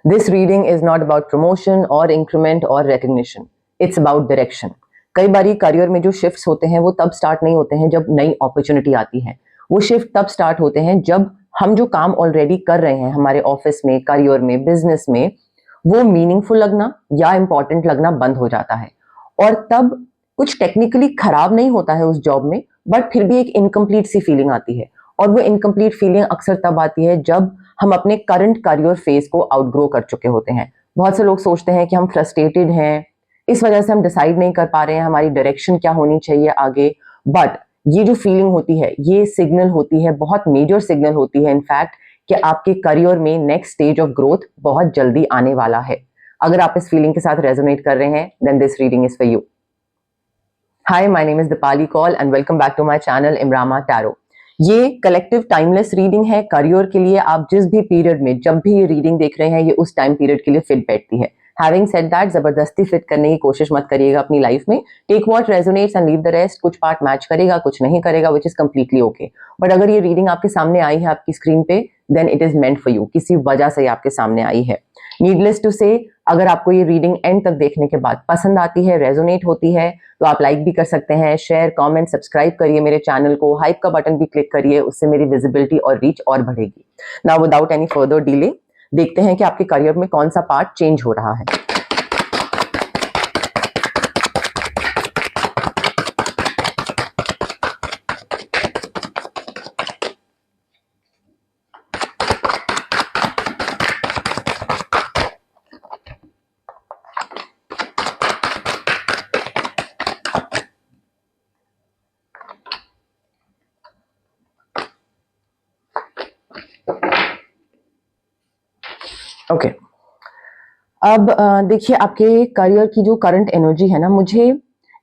This reading is not about promotion or increment or recognition. It's about direction. कई बारी career में जो shifts होते हैं वो तब स्टार्ट नहीं होते हैं जब नई अपॉर्चुनिटी आती है। वो शिफ्ट तब स्टार्ट होते हैं जब हम जो काम ऑलरेडी कर रहे हैं हमारे ऑफिस में, करियर में, बिजनेस में, वो मीनिंगफुल लगना या इंपॉर्टेंट लगना बंद हो जाता है। और तब कुछ टेक्निकली खराब नहीं होता है उस जॉब में, बट फिर भी एक इनकम्प्लीट सी फीलिंग आती है। और वो इनकम्प्लीट फीलिंग अक्सर तब आती है जब हम अपने करंट करियर फेज को आउटग्रो कर चुके होते हैं। बहुत से लोग सोचते हैं कि हम फ्रस्ट्रेटेड हैं, इस वजह से हम डिसाइड नहीं कर पा रहे हैं हमारी डायरेक्शन क्या होनी चाहिए आगे। बट ये जो फीलिंग होती है, ये सिग्नल होती है, बहुत मेजर सिग्नल होती है इनफैक्ट, कि आपके करियर में नेक्स्ट स्टेज ऑफ ग्रोथ बहुत जल्दी आने वाला है। अगर आप इस फीलिंग के साथ रेजोनेट कर रहे हैं, then this reading is for you. Hi, my name is Deepali Kaul and welcome back to my channel Imrama tarot. ये कलेक्टिव टाइमलेस रीडिंग है करियर के लिए। आप जिस भी पीरियड में जब भी ये रीडिंग देख रहे हैं, ये उस टाइम पीरियड के लिए फिट बैठती है। हैविंग सेड दैट, जबरदस्ती फिट करने की कोशिश मत करिएगा अपनी लाइफ में। Take what resonates and leave the rest. कुछ पार्ट मैच करेगा, कुछ नहीं करेगा, which is completely okay. But अगर ये रीडिंग आपके सामने आई है आपकी स्क्रीन पे, then it is meant for you. किसी वजह से आपके सामने आई है। नीडलेस टू से, अगर आपको ये रीडिंग एंड तक देखने के बाद पसंद आती है, रेजोनेट होती है, तो आप लाइक भी कर सकते हैं, शेयर, कमेंट, सब्सक्राइब करिए मेरे चैनल को, हाइप का बटन भी क्लिक करिए, उससे मेरी विजिबिलिटी और रीच और बढ़ेगी। Now without any further delay, देखते हैं कि आपके करियर में कौन सा पार्ट चेंज हो रहा है। ओके, अब देखिए आपके करियर की जो करंट एनर्जी है ना, मुझे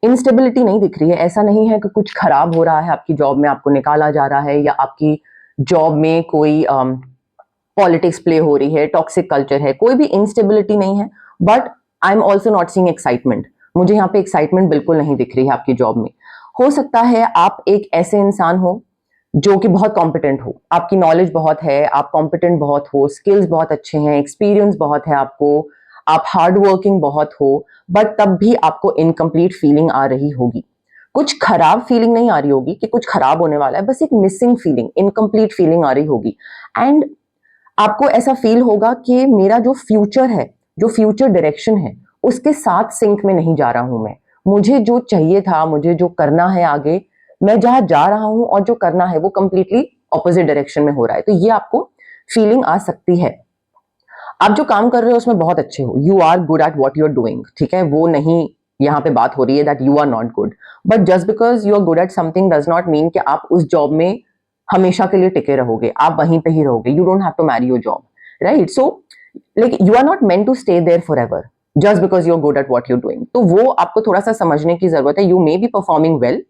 इंस्टेबिलिटी नहीं दिख रही है। ऐसा नहीं है कि कुछ खराब हो रहा है आपकी जॉब में, आपको निकाला जा रहा है, या आपकी जॉब में कोई पॉलिटिक्स प्ले हो रही है, टॉक्सिक कल्चर है, कोई भी इंस्टेबिलिटी नहीं है। But I am also not seeing excitement. मुझे यहाँ पे एक्साइटमेंट बिल्कुल नहीं दिख रही है आपकी जॉब में। हो सकता है आप एक ऐसे इंसान हो जो कि बहुत कॉम्पिटेंट हो, आपकी नॉलेज बहुत है, आप कॉम्पिटेंट बहुत हो, स्किल्स बहुत अच्छे हैं, एक्सपीरियंस बहुत है आपको, आप हार्ड वर्किंग बहुत हो, बट तब भी आपको इनकम्प्लीट फीलिंग आ रही होगी। कुछ खराब फीलिंग नहीं आ रही होगी कि कुछ खराब होने वाला है, बस एक मिसिंग फीलिंग, इनकम्प्लीट फीलिंग आ रही होगी। एंड आपको ऐसा फील होगा कि मेरा जो फ्यूचर है, जो फ्यूचर डायरेक्शन है, उसके साथ सिंक में नहीं जा रहा हूं मैं। मुझे जो चाहिए था, मुझे जो करना है आगे, मैं जहां जा रहा हूं और जो करना है वो कंप्लीटली ऑपोजिट डायरेक्शन में हो रहा है। तो ये आपको फीलिंग आ सकती है। आप जो काम कर रहे हो उसमें बहुत अच्छे हो, you are good at what you are doing, ठीक है, वो नहीं यहाँ पे बात हो रही है that you are not good. But just because you are good at something does not mean कि आप उस जॉब में हमेशा के लिए टिके रहोगे, आप वहीं पे ही रहोगे। You don't have to marry your job, right? So like you are not meant to stay there forever just because you are good at what you doing. तो वो आपको थोड़ा सा समझने की जरूरत है। You may be performing well,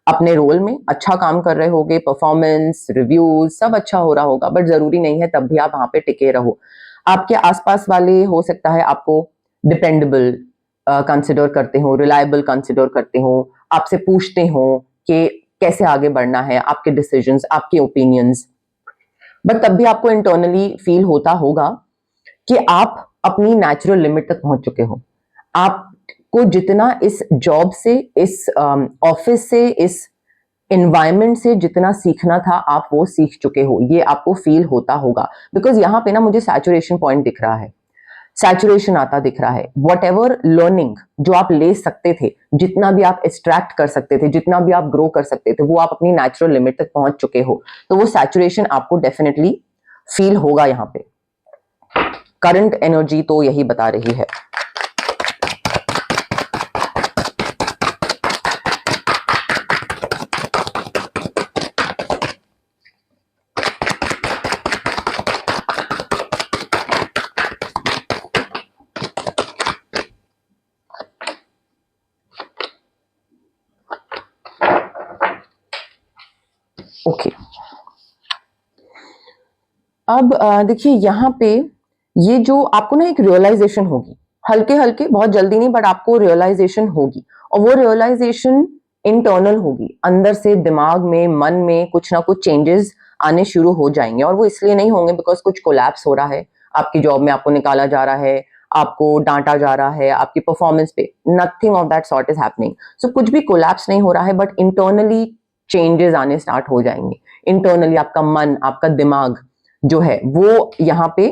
अपने रोल में अच्छा काम कर रहे होगे, परफॉर्मेंस, रिव्यूज सब अच्छा हो रहा होगा, बट जरूरी नहीं है तब भी आप वहां पे टिके रहो। आपके आसपास वाले हो सकता है आपको डिपेंडेबल कंसिडर करते हो, रिलायबल कंसिडर करते हो, आपसे पूछते हो कि कैसे आगे बढ़ना है, आपके डिसीजंस, आपके ओपिनियंस। बट तब भी आपको इंटरनली फील होता होगा कि आप अपनी नेचुरल लिमिट तक पहुंच चुके हो। आपको जितना इस जॉब से, इस ऑफिस से, इस एनवायरमेंट से जितना सीखना था, आप वो सीख चुके हो। ये आपको फील होता होगा, बिकॉज यहाँ पे ना मुझे सैचुरेशन पॉइंट दिख रहा है, सैचुरेशन आता दिख रहा है। वट एवर लर्निंग जो आप ले सकते थे, जितना भी आप एक्सट्रैक्ट कर सकते थे, जितना भी आप ग्रो कर सकते थे, वो आप अपनी नेचुरल लिमिट तक पहुंच चुके हो। तो वो सैचुरेशन आपको डेफिनेटली फील होगा। यहाँ पे करंट एनर्जी तो यही बता रही है। ओके, अब देखिए यहाँ पे ये जो आपको ना एक रियलाइजेशन होगी, हल्के हल्के, बहुत जल्दी नहीं, बट आपको रियलाइजेशन होगी। और वो रियलाइजेशन इंटरनल होगी, अंदर से दिमाग में, मन में कुछ ना कुछ चेंजेस आने शुरू हो जाएंगे। और वो इसलिए नहीं होंगे बिकॉज कुछ कोलैप्स हो रहा है, आपकी जॉब में आपको निकाला जा रहा है, आपको डांटा जा रहा है, आपकी परफॉर्मेंस पे, nothing of that sort is happening. So कुछ भी कोलैप्स नहीं हो रहा है, बट इंटरनली चेंजेस आने स्टार्ट हो जाएंगे। इंटरनली आपका मन, आपका दिमाग जो है वो यहाँ पे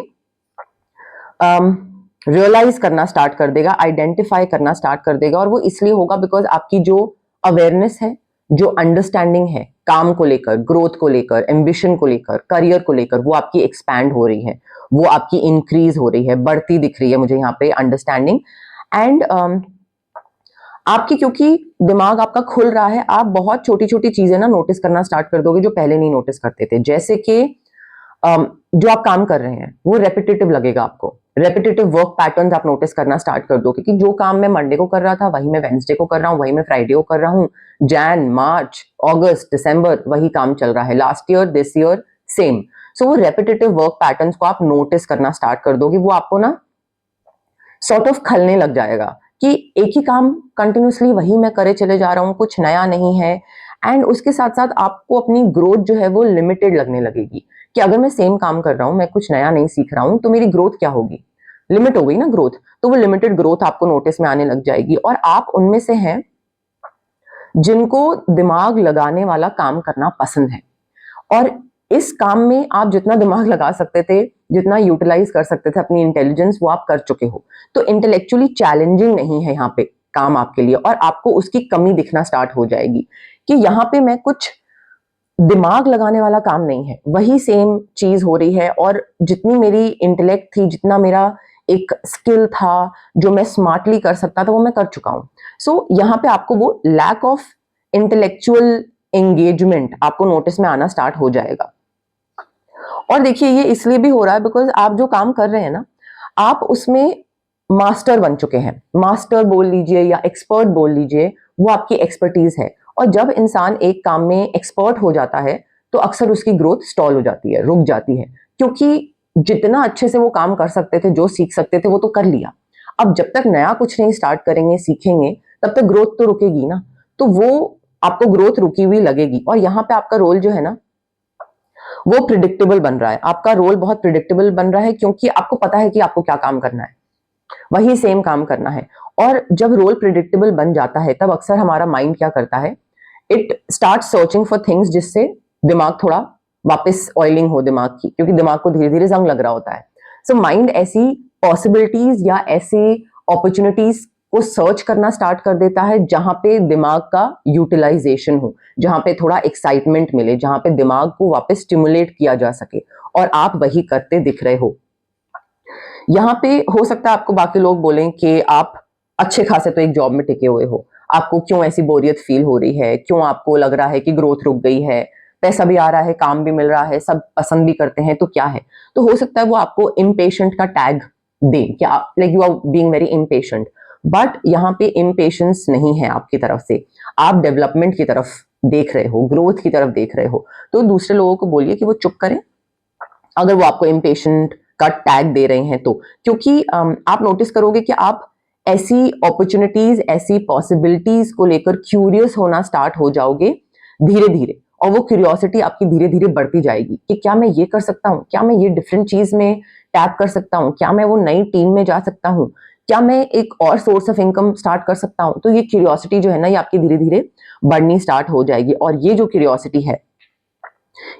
रियलाइज करना स्टार्ट कर देगा, आइडेंटिफाई करना स्टार्ट कर देगा। और वो इसलिए होगा बिकॉज आपकी जो अवेयरनेस है, जो अंडरस्टैंडिंग है काम को लेकर, ग्रोथ को लेकर, एम्बिशन को लेकर, करियर को लेकर, वो आपकी एक्सपैंड हो रही है, वो आपकी इंक्रीज हो रही है, बढ़ती दिख रही है मुझे यहाँ पे अंडरस्टैंडिंग। एंड आपकी, क्योंकि दिमाग आपका खुल रहा है, आप बहुत छोटी छोटी चीजें ना नोटिस करना स्टार्ट कर दोगे जो पहले नहीं नोटिस करते थे। जैसे कि जो आप काम कर रहे हैं वो रेपिटेटिव लगेगा आपको, रेपिटेटिव वर्क पैटर्न्स आप नोटिस करना स्टार्ट कर दो, क्योंकि जो काम मैं मंडे को कर रहा था वही मैं वेंसडे को कर रहा हूँ, वही मैं फ्राइडे को कर रहा हूँ, जैन, मार्च, अगस्त, दिसंबर वही काम चल रहा है, last year, this year same. So वो रेपिटेटिव वर्क पैटर्न्स को आप नोटिस करना स्टार्ट कर दोगे, वो आपको ना सॉर्ट ऑफ खलने लग जाएगा कि एक ही काम कंटिन्यूसली वही मैं करे चले जा रहा हूँ, कुछ नया नहीं है। एंड उसके साथ साथ आपको अपनी ग्रोथ जो है वो लिमिटेड लगने लगेगी कि अगर मैं सेम काम कर रहा हूँ, मैं कुछ नया नहीं सीख रहा हूँ, तो मेरी ग्रोथ क्या होगी, लिमिट हो गई ना ग्रोथ। तो वो लिमिटेड ग्रोथ आपको नोटिस में आने लग जाएगी। और आप उनमें से हैं जिनको दिमाग लगाने वाला काम करना पसंद है, और इस काम में आप जितना दिमाग लगा सकते थे, जितना यूटिलाइज कर सकते थे अपनी इंटेलिजेंस, वो आप कर चुके हो। तो इंटेलेक्चुअली चैलेंजिंग नहीं है यहाँ पे काम आपके लिए, और आपको उसकी कमी दिखना स्टार्ट हो जाएगी कि यहाँ पे मैं कुछ दिमाग लगाने वाला काम नहीं है, वही सेम चीज हो रही है। और जितनी मेरी इंटेलेक्ट थी, जितना मेरा एक स्किल था जो मैं स्मार्टली कर सकता था, वो मैं कर चुका हूं। सो यहाँ पे आपको वो लैक ऑफ इंटेलेक्चुअल एंगेजमेंट आपको नोटिस में आना स्टार्ट हो जाएगा। और देखिए ये इसलिए भी हो रहा है बिकॉज आप जो काम कर रहे हैं ना, आप उसमें मास्टर बन चुके हैं, मास्टर बोल लीजिए या एक्सपर्ट बोल लीजिए, वो आपकी एक्सपर्टीज है। और जब इंसान एक काम में एक्सपर्ट हो जाता है तो अक्सर उसकी ग्रोथ स्टॉल हो जाती है, रुक जाती है, क्योंकि जितना अच्छे से वो काम कर सकते थे, जो सीख सकते थे, वो तो कर लिया। अब जब तक नया कुछ नहीं स्टार्ट करेंगे, सीखेंगे, तब तक ग्रोथ तो रुकेगी ना। तो वो आपको ग्रोथ रुकी हुई लगेगी। और यहाँ पे आपका रोल जो है ना वो प्रिडिक्टेबल बन रहा है, आपका रोल बहुत प्रिडिक्टेबल बन रहा है, क्योंकि आपको पता है कि आपको क्या काम करना है, वही सेम काम करना है। और जब रोल प्रिडिक्टेबल बन जाता है तब अक्सर हमारा माइंड क्या करता है, it start searching for things जिससे दिमाग थोड़ा वापस ऑयलिंग हो दिमाग की, क्योंकि दिमाग को धीरे धीरे जंग लग रहा होता है। सो माइंड ऐसी पॉसिबिलिटीज या ऐसी अपॉर्चुनिटीज को सर्च करना स्टार्ट कर देता है जहां पे दिमाग का यूटिलाइजेशन हो, जहां पे थोड़ा एक्साइटमेंट मिले, जहां पे दिमाग को वापस स्टिमुलेट किया जा सके। और आप वही करते दिख रहे हो। यहाँ पे हो सकता है आपको बाकी लोग बोलें कि आप अच्छे खासे तो एक जॉब में टिके हुए हो, आपको क्यों ऐसी बोरियत फील हो रही है, क्यों आपको लग रहा है कि ग्रोथ रुक गई है, पैसा भी आ रहा है, काम भी मिल रहा है, सब पसंद भी करते हैं, तो क्या है। तो हो सकता है वो आपको इम्पेशेंट का टैग दे कि आप like you are being very impatient. But यहाँ पे इम्पेशेंस नहीं है आपकी तरफ से, आप डेवलपमेंट की तरफ देख रहे हो, ग्रोथ की तरफ देख रहे हो। तो दूसरे लोगों को बोलिए कि वो चुप करें अगर वो आपको इम्पेशेंट का टैग दे रहे हैं तो। क्योंकि आप नोटिस करोगे कि आप ऐसी अपॉर्चुनिटीज, ऐसी पॉसिबिलिटीज को लेकर क्यूरियस होना स्टार्ट हो जाओगे धीरे धीरे। और वो क्यूरियोसिटी आपकी धीरे धीरे बढ़ती जाएगी कि क्या मैं ये कर सकता हूँ, क्या मैं ये डिफरेंट चीज में टैप कर सकता हूँ, क्या मैं वो नई टीम में जा सकता हूँ, क्या मैं एक और सोर्स ऑफ इनकम स्टार्ट कर सकता हूँ। तो ये क्यूरियोसिटी जो है ना, ये आपकी धीरे धीरे बढ़नी स्टार्ट हो जाएगी। और ये जो क्यूरियोसिटी है,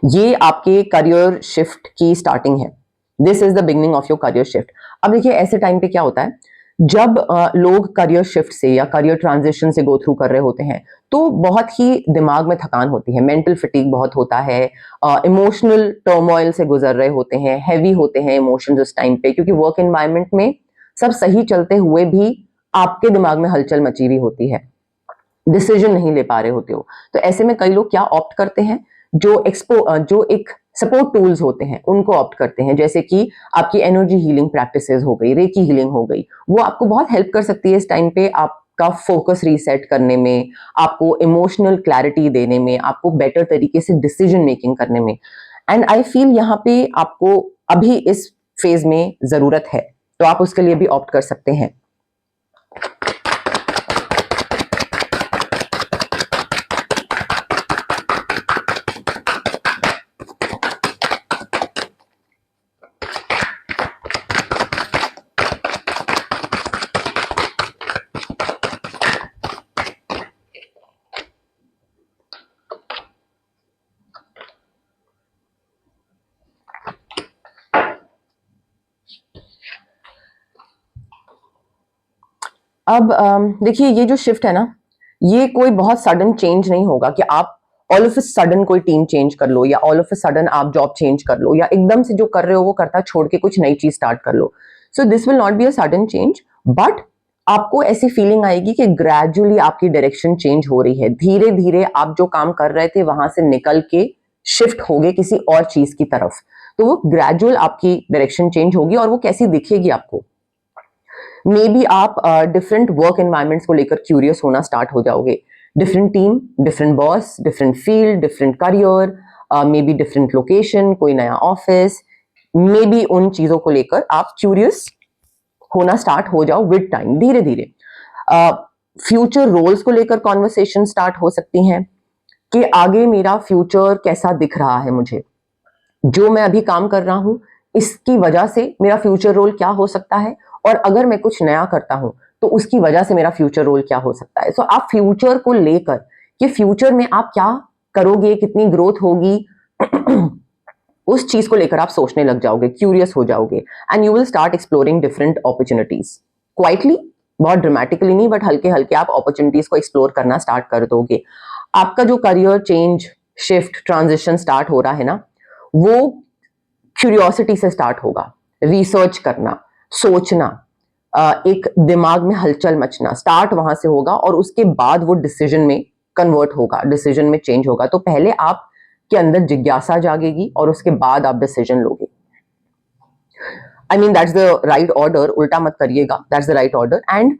ये आपके करियर शिफ्ट की स्टार्टिंग है। This is the beginning of your career shift. अब देखिए ऐसे टाइम पे क्या होता है, जब लोग करियर शिफ्ट से या करियर ट्रांजिशन से गो थ्रू कर रहे होते हैं, तो बहुत ही दिमाग में थकान होती है, मेंटल फटीग बहुत होता है, इमोशनल टर्मोइल से गुजर रहे होते हैं, हैवी होते हैं इमोशंस उस टाइम पे, क्योंकि वर्क एनवायरनमेंट में सब सही चलते हुए भी आपके दिमाग में हलचल मची हुई होती है, डिसीजन नहीं ले पा रहे होते हो। तो ऐसे में कई लोग क्या ऑप्ट करते हैं, जो एक सपोर्ट टूल्स होते हैं उनको ऑप्ट करते हैं, जैसे कि आपकी एनर्जी हीलिंग प्रैक्टिसेस हो गई, रेकी हीलिंग हो गई। वो आपको बहुत हेल्प कर सकती है इस टाइम पे, आपका फोकस रीसेट करने में, आपको इमोशनल क्लैरिटी देने में, आपको बेटर तरीके से डिसीजन मेकिंग करने में। एंड आई फील यहाँ पे आपको अभी इस फेज में जरूरत है, तो आप उसके लिए भी ऑप्ट कर सकते हैं। अब देखिए ये जो शिफ्ट है ना, ये कोई बहुत सडन चेंज नहीं होगा कि आप ऑल ऑफ अ सडन कोई टीम चेंज कर लो या ऑल ऑफ अ सडन आप जॉब चेंज कर लो या एकदम से जो कर रहे हो वो करता छोड़ के कुछ नई चीज स्टार्ट कर लो. So this will not be a sudden change, but आपको ऐसी फीलिंग आएगी कि ग्रेजुअली आपकी डायरेक्शन चेंज हो रही है. धीरे धीरे आप जो काम कर रहे थे वहां से निकल के शिफ्ट हो गए किसी और चीज की तरफ. तो वो ग्रेजुअल आपकी डायरेक्शन चेंज होगी और वो कैसी दिखेगी आपको. मे बी आप डिफरेंट वर्क एनवायरमेंट्स को लेकर क्यूरियस होना स्टार्ट हो जाओगे. Different team, different boss, different field, different career, may be different location, कोई नया ऑफिस, मे बी उन चीजों को लेकर आप क्यूरियस होना स्टार्ट हो जाओ विद टाइम, धीरे धीरे. फ्यूचर रोल्स को लेकर कॉन्वर्सेशन स्टार्ट हो सकती हैं कि आगे मेरा फ्यूचर कैसा दिख रहा है मुझे, जो मैं अभी काम कर रहा हूं इसकी वजह से मेरा फ्यूचर रोल क्या हो सकता है, और अगर मैं कुछ नया करता हूं तो उसकी वजह से मेरा फ्यूचर रोल क्या हो सकता है. सो आप फ्यूचर को लेकर कि फ्यूचर में आप क्या करोगे, कितनी ग्रोथ होगी उस चीज को लेकर आप सोचने लग जाओगे, क्यूरियस हो जाओगे, and you will start exploring different opportunities. Quietly, बहुत ड्रामेटिकली नहीं, बट हल्के हल्के आप अपॉर्चुनिटीज को एक्सप्लोर करना स्टार्ट कर दोगे. आपका जो career change, shift, transition start हो रहा है ना, वो क्यूरियोसिटी से स्टार्ट होगा. रिसर्च करना, सोचना, एक दिमाग में हलचल मचना स्टार्ट वहां से होगा और उसके बाद वो डिसीजन में कन्वर्ट होगा, डिसीजन में चेंज होगा. तो पहले आप के अंदर जिज्ञासा जागेगी और उसके बाद आप डिसीजन लोगे. I mean that's the right order, उल्टा मत करिएगा, that's the right order. And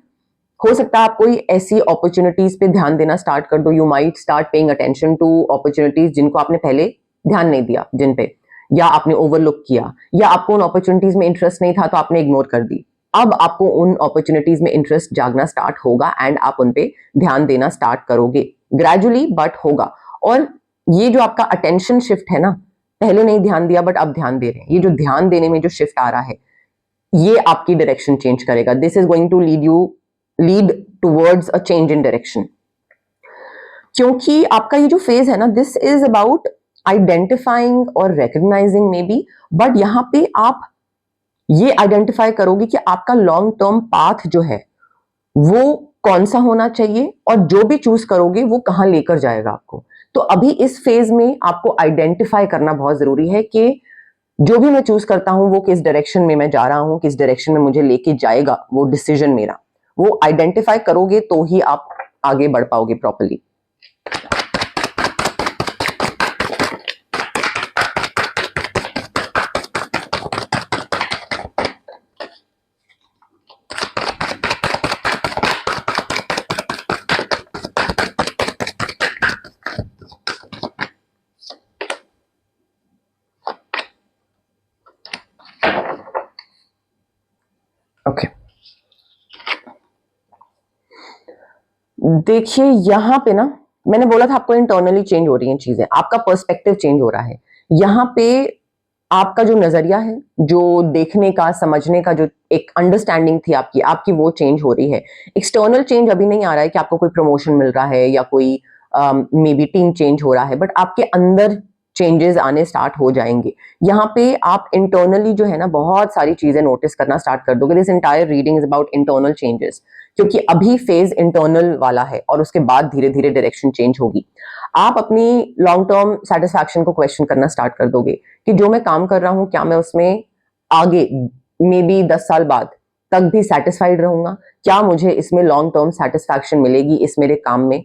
हो सकता है आप कोई ऐसी अपॉर्चुनिटीज पे ध्यान देना स्टार्ट कर दो. You might start paying attention to opportunities जिनको आपने पहले ध्यान नहीं दिया, जिन पे, या आपने ओवरलुक किया, या आपको उन अपॉर्चुनिटीज में इंटरेस्ट नहीं था तो आपने इग्नोर कर दी. अब आपको उन अपॉर्चुनिटीज में इंटरेस्ट जागना स्टार्ट होगा एंड आप उन पे ध्यान देना स्टार्ट करोगे, ग्रेजुअली बट होगा. और ये जो आपका अटेंशन शिफ्ट है ना, पहले नहीं ध्यान दिया बट अब ध्यान दे रहे हैं, ये जो ध्यान देने में जो शिफ्ट आ रहा है ये आपकी डायरेक्शन चेंज करेगा. This is going to lead towards a change in direction. क्योंकि आपका ये जो फेज है ना, दिस इज अबाउट आइडेंटिफाइंग और रिकग्नाइजिंग मे बी, बट यहां पे आप ये आइडेंटिफाई करोगे कि आपका लॉन्ग टर्म पाथ जो है वो कौन सा होना चाहिए और जो भी चूज करोगे वो कहां लेकर जाएगा आपको. तो अभी इस फेज में आपको आइडेंटिफाई करना बहुत जरूरी है कि जो भी मैं चूज करता हूं वो किस डायरेक्शन में मैं जा रहा हूं, किस डायरेक्शन में मुझे लेके जाएगा वो डिसीजन मेरा. वो आइडेंटिफाई करोगे तो ही आप आगे बढ़ पाओगे प्रॉपर्ली. ओके, देखिए यहां पे ना मैंने बोला था आपको इंटरनली चेंज हो रही हैं चीजें, आपका पर्सपेक्टिव चेंज हो रहा है. यहां पे आपका जो नजरिया है, जो देखने का, समझने का, जो एक अंडरस्टैंडिंग थी आपकी आपकी वो चेंज हो रही है. एक्सटर्नल चेंज अभी नहीं आ रहा है कि आपको कोई प्रमोशन मिल रहा है या कोई मे बी टीम चेंज हो रहा है, बट आपके अंदर चेंजेस आने स्टार्ट हो जाएंगे. यहाँ पे आप इंटरनली जो है ना बहुत सारी चीजें नोटिस करना स्टार्ट कर दोगे. This entire reading is about internal changes, क्योंकि अभी फेज इंटरनल वाला है और उसके बाद धीरे धीरे डायरेक्शन चेंज होगी. आप अपनी लॉन्ग टर्म सेटिस्फैक्शन को क्वेश्चन करना स्टार्ट कर दोगे कि जो मैं काम कर रहा हूं क्या मैं उसमें आगे मे बी 10 साल बाद तक भी सेटिस्फाइड रहूंगा, क्या मुझे इसमें लॉन्ग टर्म सेटिस्फैक्शन मिलेगी इस मेरे काम में.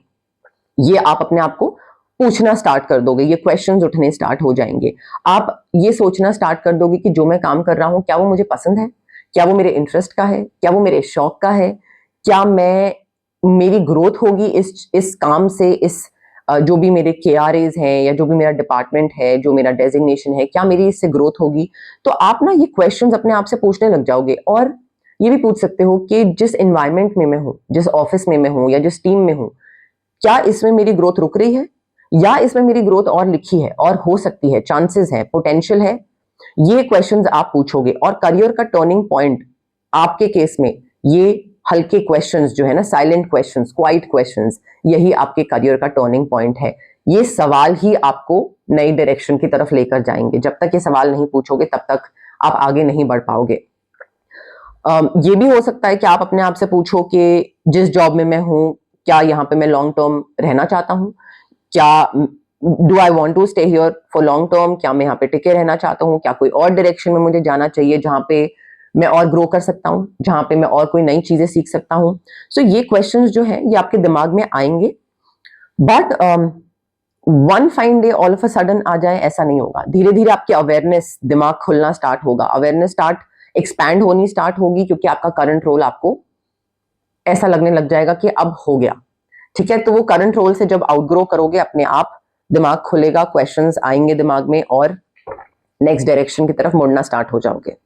ये आप अपने आप को पूछना स्टार्ट कर दोगे, ये क्वेश्चंस उठने स्टार्ट हो जाएंगे. आप ये सोचना स्टार्ट कर दोगे कि जो मैं काम कर रहा हूं क्या वो मुझे पसंद है, क्या वो मेरे इंटरेस्ट का है, क्या वो मेरे शौक का है, क्या मैं मेरी ग्रोथ होगी इस काम से, इस जो भी मेरे KRAs हैं या जो भी मेरा डिपार्टमेंट है, जो मेरा डेजिग्नेशन है, क्या मेरी इससे ग्रोथ होगी. तो आप ना ये क्वेश्चंस अपने आप से पूछने लग जाओगे. और ये भी पूछ सकते हो कि जिस एनवायरमेंट में मैं हूँ, जिस ऑफिस में मैं हूँ या जिस टीम में हूँ, क्या इसमें मेरी ग्रोथ रुक रही है या इसमें मेरी ग्रोथ और लिखी है और हो सकती है, चांसेस है, पोटेंशियल है. ये क्वेश्चंस आप पूछोगे. और करियर का टर्निंग पॉइंट आपके केस में ये हल्के क्वेश्चंस जो है ना, साइलेंट क्वेश्चंस, क्वाइट क्वेश्चंस, यही आपके करियर का टर्निंग पॉइंट है. ये सवाल ही आपको नई डायरेक्शन की तरफ लेकर जाएंगे. जब तक ये सवाल नहीं पूछोगे तब तक आप आगे नहीं बढ़ पाओगे. ये भी हो सकता है कि आप अपने आप से पूछो कि जिस जॉब में मैं हूँ, क्या यहाँ पे मैं लॉन्ग टर्म रहना चाहता हूँ? क्या do I want to stay here for long term? क्या मैं यहाँ पे टिके रहना चाहता हूँ? क्या कोई और डायरेक्शन में मुझे जाना चाहिए जहाँ पे मैं और ग्रो कर सकता हूँ, जहाँ पे मैं और कोई नई चीजें सीख सकता हूँ? सो ये क्वेश्चंस जो है ये आपके दिमाग में आएंगे, but one fine day all of a sudden आ जाए ऐसा नहीं होगा। धीरे धीरे आपकी अवेयरनेस, दिमाग खुलना स्टार्ट होगा, अवेयरनेस स्टार्ट एक्सपैंड होनी स्टार्ट होगी, क्योंकि आपका करंट रोल आपको ऐसा लगने लग जाएगा कि अब हो गया। ठीक है, तो वो करंट रोल से जब आउटग्रो करोगे अपने आप दिमाग खुलेगा, क्वेश्चंस आएंगे दिमाग में और नेक्स्ट डायरेक्शन की तरफ मुड़ना स्टार्ट हो जाओगे।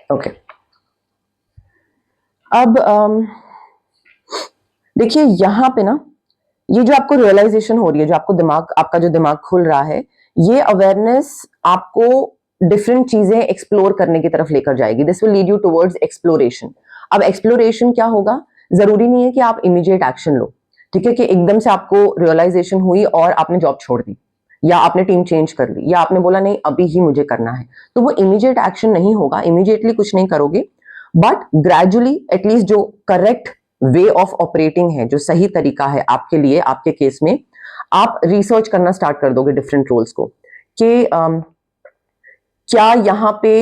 ओके, अब देखिए यहां पे ना, ये जो आपको रियलाइजेशन हो रही है, जो आपको दिमाग, आपका जो दिमाग खुल रहा है, ये अवेयरनेस आपको डिफरेंट चीजें एक्सप्लोर करने की तरफ लेकर जाएगी। This will lead you towards exploration. अब एक्सप्लोरेशन क्या होगा? जरूरी नहीं है कि आप इमीडिएट एक्शन लो। ठीक है, कि एकदम से आपको रियलाइजेशन हुई और आपने जॉब छोड़ दी, या आपने टीम चेंज कर ली, या आपने बोला नहीं अभी ही मुझे करना है, तो वो इमीडिएट एक्शन नहीं होगा, इमीडिएटली कुछ नहीं करोगे, बट ग्रेजुअली एटलीस्ट जो करेक्ट वे ऑफ ऑपरेटिंग है, जो सही तरीका है आपके लिए, आपके केस में, आप रिसर्च करना स्टार्ट कर दोगे डिफरेंट रोल्स को, कि क्या यहाँ पे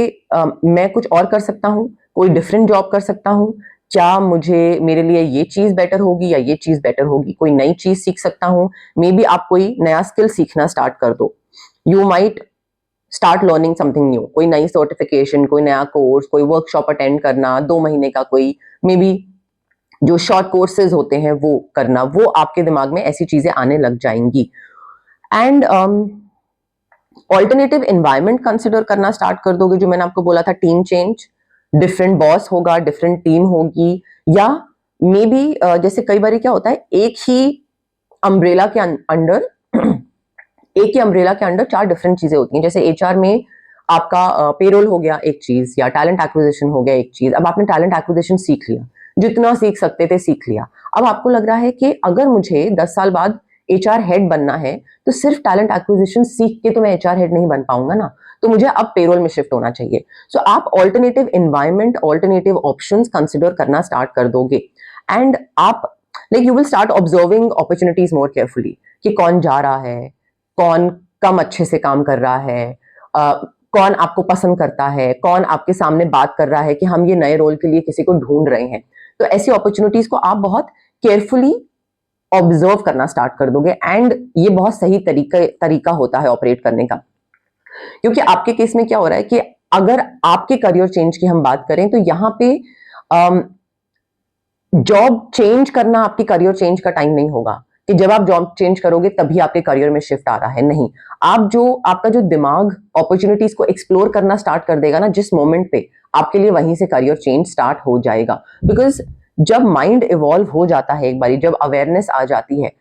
मैं कुछ और कर सकता हूँ, कोई डिफरेंट जॉब कर सकता हूँ, क्या मुझे, मेरे लिए ये चीज बेटर होगी या ये चीज बेटर होगी, कोई नई चीज सीख सकता हूँ। मे बी आप कोई नया स्किल सीखना स्टार्ट कर दो, you might start learning something new, कोई नई सर्टिफिकेशन, कोई नया कोर्स, कोई वर्कशॉप अटेंड करना, 2 महीने का कोई, मे बी जो शॉर्ट कोर्सेज होते हैं वो करना, वो आपके दिमाग में ऐसी चीजें आने लग जाएंगी। एंड ऑल्टरनेटिव एनवायरनमेंट कंसिडर करना स्टार्ट कर दोगे, जो मैंने आपको बोला था, टीम चेंज, डिफरेंट बॉस होगा, डिफरेंट टीम होगी, या मे बी जैसे कई बार क्या होता है, एक ही अम्ब्रेला के अंडर एक ही अम्ब्रेला के अंडर 4 डिफरेंट चीजें होती हैं। जैसे एचआर में आपका पेरोल हो गया एक चीज, या टैलेंट एक्विजिशन हो गया एक चीज। अब आपने टैलेंट एक्विजिशन सीख लिया, जितना सीख सकते थे सीख लिया। अब आपको लग रहा है कि अगर मुझे 10 साल बाद एचआर हेड बनना है, तो सिर्फ टैलेंट एक्विजिशन सीख के तो मैं एचआर हेड नहीं बन पाऊंगा ना, तो मुझे अब पेरोल में शिफ्ट होना चाहिए। सो आप alternative environment, alternative options consider करना स्टार्ट कर दोगे, एंड आप like you will start observing opportunities more carefully, कि कौन जा रहा है, कौन कम अच्छे से काम कर रहा है, कौन आपको पसंद करता है, कौन आपके सामने बात कर रहा है कि हम ये नए रोल के लिए किसी को ढूंढ रहे हैं। तो ऐसी अपॉर्चुनिटीज को आप बहुत केयरफुली ऑब्जर्व करना स्टार्ट कर दोगे, एंड ये बहुत सही तरीका होता है ऑपरेट करने का। क्योंकि आपके केस में क्या हो रहा है कि अगर आपके करियर चेंज की हम बात करें, तो यहाँ पे जॉब चेंज करना आपके करियर चेंज का टाइम नहीं होगा, कि जब आप जॉब चेंज करोगे तभी आपके करियर में शिफ्ट आ रहा है। नहीं, आप जो, आपका जो दिमाग अपॉर्चुनिटीज को एक्सप्लोर करना स्टार्ट कर देगा ना जिस मोमेंट पे, आपके लिए वहीं से करियर चेंज स्टार्ट हो जाएगा। बिकॉज जब माइंड इवॉल्व हो जाता है एक बारी, जब अवेयरनेस आ जाती है,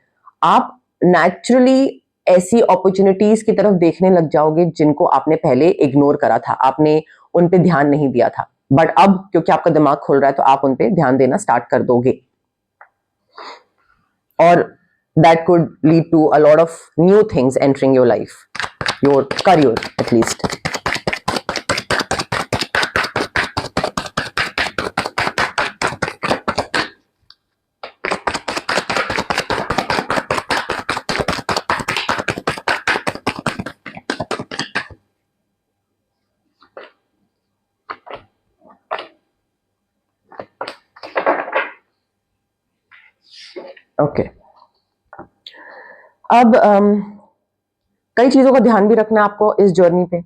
आप नेचुरली ऐसी अपॉर्चुनिटीज की तरफ देखने लग जाओगे जिनको आपने पहले इग्नोर करा था, आपने उन पे ध्यान नहीं दिया था, बट अब क्योंकि आपका दिमाग खुल रहा है तो आप उन पे ध्यान देना स्टार्ट कर दोगे, और that could lead to a lot of new things entering your life, your career at least. Okay. अब कई चीजों का ध्यान भी रखना है आपको इस जर्नी पे,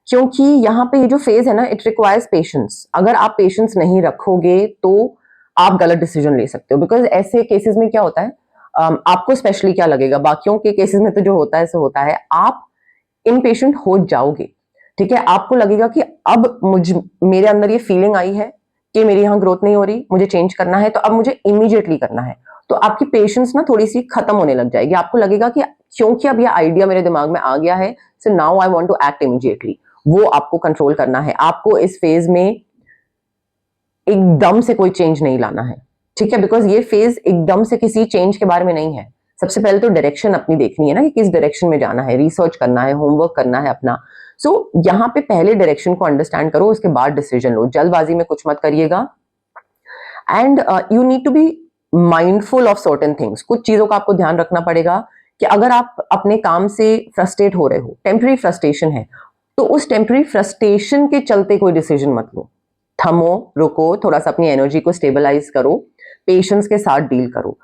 क्योंकि यहाँ पे ये जो फेज है ना, इट रिक्वायर्स पेशेंस। अगर आप पेशेंस नहीं रखोगे तो आप गलत डिसीजन ले सकते हो। बिकॉज ऐसे केसेस में क्या होता है, आपको स्पेशली क्या लगेगा, बाकियों के केसेस में तो जो होता है सो होता है, आप इम्पेशेंट हो जाओगे। ठीक है, आपको लगेगा कि अब मेरे अंदर ये फीलिंग आई है कि मेरी यहाँ ग्रोथ नहीं हो रही, मुझे चेंज करना है, तो अब मुझे इमीडिएटली करना है, तो आपकी पेशेंस ना थोड़ी सी खत्म होने लग जाएगी। आपको लगेगा कि क्योंकि अब ये आइडिया मेरे दिमाग में आ गया है, so now I want to act immediately. वो आपको कंट्रोल करना है। आपको इस फेज में एकदम से कोई चेंज नहीं लाना है, ठीक है, बिकॉज ये फेज एकदम से किसी चेंज के बारे में नहीं है। सबसे पहले तो डायरेक्शन अपनी देखनी है ना, कि किस डायरेक्शन में जाना है, रिसर्च करना है, होमवर्क करना है अपना। सो यहाँ पे पहले डायरेक्शन को अंडरस्टैंड करो, उसके बाद डिसीजन लो। जल्दबाजी में कुछ मत करिएगा। And you need to be mindful of certain things. कुछ चीजों का आपको ध्यान रखना पड़ेगा कि अगर आप अपने काम से फ्रस्ट्रेट हो रहे हो, टेम्पररी फ्रस्ट्रेशन है, तो उस टेम्पररी फ्रस्ट्रेशन के चलते कोई डिसीजन मत लो। थमो, रुको, थोड़ा सा अपनी एनर्जी को स्टेबलाइज करो, पेशेंस के साथ डील करो।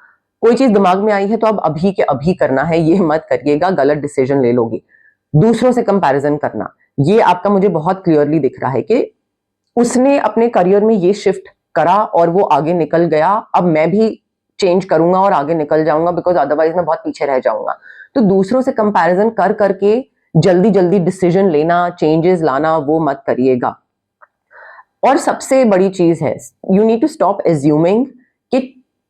कोई चीज दिमाग में आई है तो अब अभी के अभी करना है, ये मत करिएगा, गलत डिसीजन ले लोगे। दूसरों से कंपैरिजन करना, ये आपका मुझे बहुत क्लियरली दिख रहा है कि उसने अपने करियर में ये शिफ्ट करा और वो आगे निकल गया, अब मैं भी चेंज करूंगा और आगे निकल जाऊंगा, बिकॉज अदरवाइज मैं बहुत पीछे रह जाऊंगा। तो दूसरों से कंपैरिजन कर करके जल्दी जल्दी डिसीजन लेना, चेंजेस लाना, वो मत करिएगा। और सबसे बड़ी चीज है, you need to stop assuming कि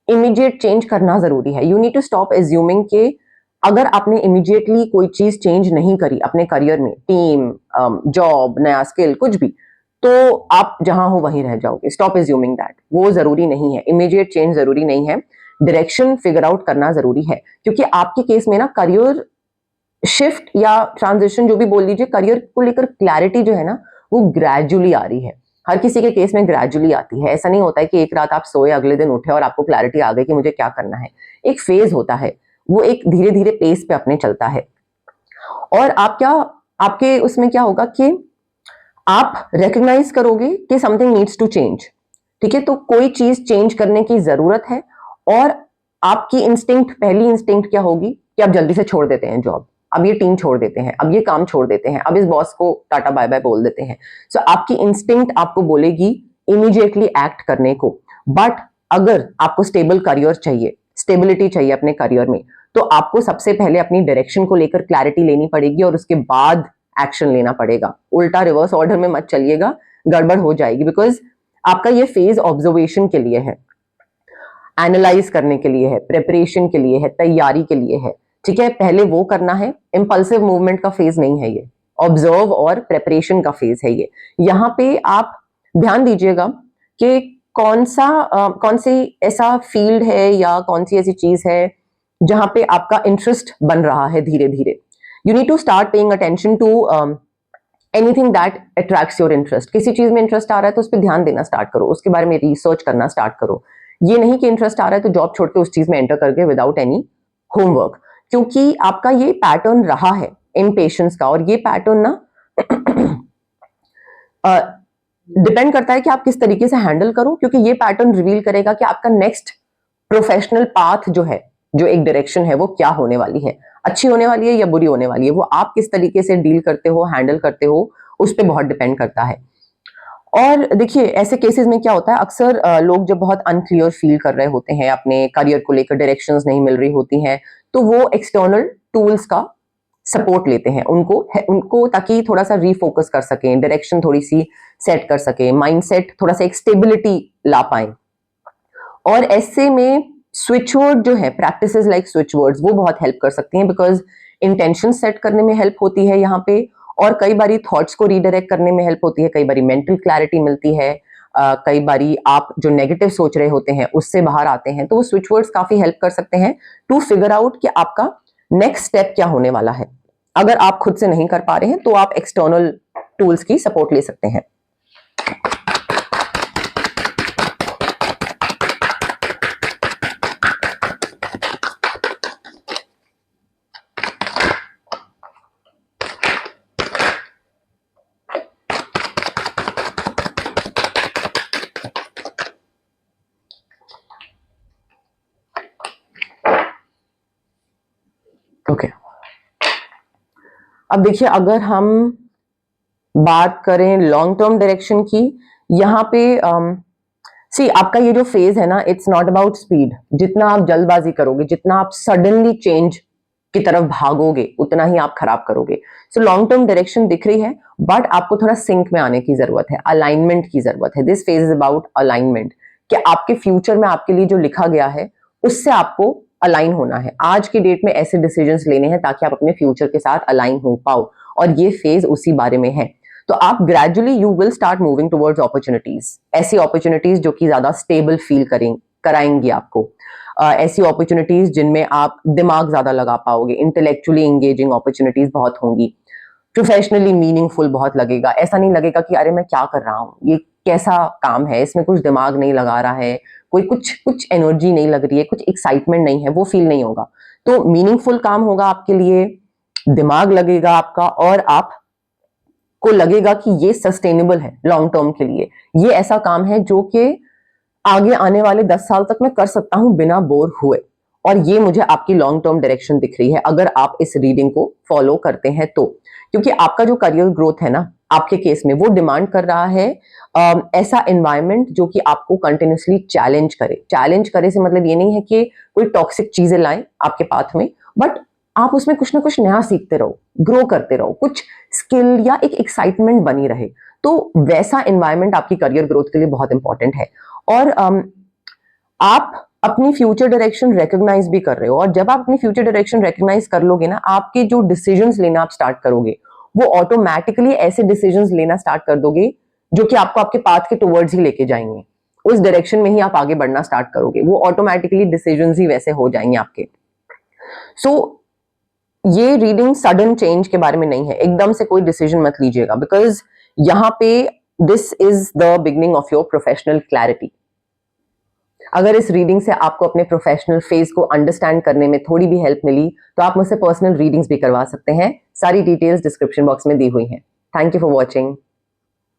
इमीडिएट चेंज करना जरूरी है। You need to stop assuming कि अगर आपने इमीडिएटली कोई चीज चेंज नहीं करी अपने करियर में, टीम, जॉब, नया स्किल, कुछ भी, तो आप जहां हो वहीं रह जाओगे। स्टॉप एज्यूमिंग दैट, वो जरूरी नहीं है, इमीडिएट चेंज जरूरी नहीं है। डायरेक्शन फिगर आउट करना जरूरी है, क्योंकि आपके केस में ना करियर शिफ्ट या ट्रांजिशन, जो भी बोल लीजिए, करियर को लेकर क्लैरिटी जो है ना, वो ग्रेजुअली आ रही है। हर किसी के केस में ग्रेजुअली आती है। ऐसा नहीं होता है कि एक रात आप सोए, अगले दिन उठे और आपको क्लैरिटी आ गई कि मुझे क्या करना है। एक फेज होता है, वो एक धीरे धीरे पेस पे अपने चलता है। और आप क्या, आपके उसमें क्या होगा कि आप रिकग्नाइज करोगे कि समथिंग नीड्स टू चेंज, ठीक है, तो कोई चीज चेंज करने की जरूरत है। और आपकी इंस्टिंक्ट, पहली इंस्टिंक्ट क्या होगी कि आप जल्दी से छोड़ देते हैं जॉब, अब ये टीम छोड़ देते हैं, अब ये काम छोड़ देते हैं, अब इस बॉस को टाटा बाय बाय बोल देते हैं। सो आपकी इंस्टिंक्ट आपको बोलेगी इमीडिएटली एक्ट करने को। बट अगर आपको स्टेबल करियर चाहिए, स्टेबिलिटी चाहिए अपने करियर में, तो आपको सबसे पहले अपनी डायरेक्शन को लेकर क्लैरिटी लेनी पड़ेगी और उसके बाद एक्शन लेना पड़ेगा। उल्टा रिवर्स ऑर्डर में मत चलिएगा, गड़बड़ हो जाएगी। बिकॉज आपका ये फेज ऑब्जर्वेशन के लिए है, एनालाइज करने के लिए है, प्रिपरेशन के लिए है, तैयारी के लिए है, ठीक है, पहले वो करना है। इंपल्सिव मूवमेंट का फेज नहीं है ये, ऑब्जर्व और प्रिपरेशन का फेज है ये। यहाँ पे आप ध्यान दीजिएगा कि कौन सी ऐसा फील्ड है या कौन सी ऐसी चीज है जहां पे आपका इंटरेस्ट बन रहा है धीरे धीरे। You need to start paying attention to anything that attracts your interest. किसी चीज में इंटरेस्ट आ रहा है तो उस पर ध्यान देना स्टार्ट करो, उसके बारे में रिसर्च करना स्टार्ट करो। ये नहीं कि इंटरेस्ट आ रहा है तो जॉब छोड़ के उस चीज में एंटर करके विदाउट एनी होमवर्क, क्योंकि आपका ये पैटर्न रहा है इम्पेशेंस का। और ये पैटर्न ना डिपेंड करता है कि आप किस तरीके से हैंडल करो, क्योंकि ये पैटर्न रिवील करेगा कि आपका नेक्स्ट प्रोफेशनल पाथ जो है, जो एक डायरेक्शन है, वो क्या होने वाली है, अच्छी होने वाली है या बुरी होने वाली है। वो आप किस तरीके से डील करते हो, हैंडल करते हो, उस पर बहुत डिपेंड करता है। और देखिए, ऐसे केसेस में क्या होता है, अक्सर लोग जब बहुत अनक्लियर फील कर रहे होते हैं, अपने करियर को लेकर डायरेक्शंस नहीं मिल रही होती हैं, तो वो एक्सटर्नल टूल्स का सपोर्ट लेते हैं उनको ताकि थोड़ा सा रीफोकस कर सकें, डायरेक्शन थोड़ी सी सेट कर सकें, माइंडसेट थोड़ा सा एक स्टेबिलिटी ला पाए। और ऐसे में स्विच वर्ड जो है, प्रैक्टिसेस लाइक स्विच वर्ड्स, वो बहुत हेल्प कर सकती हैं, बिकॉज इंटेंशन सेट करने में हेल्प होती है यहाँ पे, और कई बारी थॉट्स को रीडायरेक्ट करने में हेल्प होती है, कई बारी मेंटल क्लैरिटी मिलती है, कई बारी आप जो नेगेटिव सोच रहे होते हैं उससे बाहर आते हैं। तो वो स्विच वर्ड्स काफी हेल्प कर सकते हैं टू फिगर आउट कि आपका नेक्स्ट स्टेप क्या होने वाला है। अगर आप खुद से नहीं कर पा रहे हैं तो आप एक्सटर्नल टूल्स की सपोर्ट ले सकते हैं। ओके, अब देखिए, अगर हम बात करें लॉन्ग टर्म डायरेक्शन की, यहाँ पे आपका ये जो फेज है ना, इट्स नॉट अबाउट स्पीड। जितना आप जल्दबाजी करोगे, जितना आप सडनली चेंज की तरफ भागोगे उतना ही आप खराब करोगे। सो लॉन्ग टर्म डायरेक्शन दिख रही है, बट आपको थोड़ा सिंक में आने की जरूरत है, अलाइनमेंट की जरूरत है। This phase is about alignment, कि आपके फ्यूचर में आपके लिए जो लिखा गया है उससे आपको अलाइन होना है। आज के डेट में ऐसे डिसीजंस लेने हैं ताकि आप अपने फ्यूचर के साथ अलाइन हो पाओ, और ये फेज उसी बारे में है। तो आप gradually you will start moving towards opportunities, ऐसी अपॉर्चुनिटीज जो कि ज्यादा स्टेबल फील कराएंगी आपको, ऐसी अपॉर्चुनिटीज जिनमें आप दिमाग ज्यादा लगा पाओगे, इंटेलेक्चुअली एंगेजिंग अपॉर्चुनिटीज बहुत होंगी, प्रोफेशनली मीनिंगफुल बहुत लगेगा। ऐसा नहीं लगेगा कि अरे मैं क्या कर रहा हूँ, ये कैसा काम है, इसमें कुछ दिमाग नहीं लगा रहा है, कोई कुछ एनर्जी नहीं लग रही है, कुछ एक्साइटमेंट नहीं है, वो फील नहीं होगा। तो मीनिंगफुल काम होगा आपके लिए, दिमाग लगेगा आपका, और आप को लगेगा कि ये सस्टेनेबल है लॉन्ग टर्म के लिए। ये ऐसा काम है जो कि आगे आने वाले 10 साल तक मैं कर सकता हूं बिना बोर हुए, और ये मुझे आपकी लॉन्ग टर्म डायरेक्शन दिख रही है अगर आप इस रीडिंग को फॉलो करते हैं तो। क्योंकि आपका जो करियर ग्रोथ है ना, आपके केस में वो डिमांड कर रहा है ऐसा एनवायरनमेंट जो कि आपको कंटिन्यूसली चैलेंज करे। चैलेंज करे से मतलब ये नहीं है कि कोई टॉक्सिक चीजें लाएं आपके पाथ में, बट आप उसमें कुछ ना कुछ नया सीखते रहो, ग्रो करते रहो, कुछ स्किल या एक एक्साइटमेंट बनी रहे। तो वैसा एनवायरनमेंट आपकी करियर ग्रोथ के लिए बहुत इंपॉर्टेंट है। और आप अपनी फ्यूचर डायरेक्शन रिकॉग्नाइज भी कर रहे हो, और जब आप अपनी फ्यूचर डायरेक्शन रिकॉग्नाइज कर लोगे ना, आपके जो डिसीजंस लेना आप स्टार्ट करोगे वो ऑटोमेटिकली ऐसे डिसीजंस लेना स्टार्ट कर दोगे जो कि आपको आपके पाथ के टुवर्ड्स ही लेके जाएंगे, उस डायरेक्शन में ही आप आगे बढ़ना स्टार्ट करोगे, वो ऑटोमेटिकली डिसीजंस ही वैसे हो जाएंगे आपके। सो ये रीडिंग सडन चेंज के बारे में नहीं है, एकदम से कोई डिसीजन मत लीजिएगा, बिकॉज यहाँ पे this is the beginning of your professional clarity. अगर इस रीडिंग से आपको अपने प्रोफेशनल फेज को अंडरस्टैंड करने में थोड़ी भी हेल्प मिली तो आप मुझसे पर्सनल रीडिंग्स भी करवा सकते हैं। सारी डिटेल्स डिस्क्रिप्शन बॉक्स में दी हुई हैं। Thank you for watching.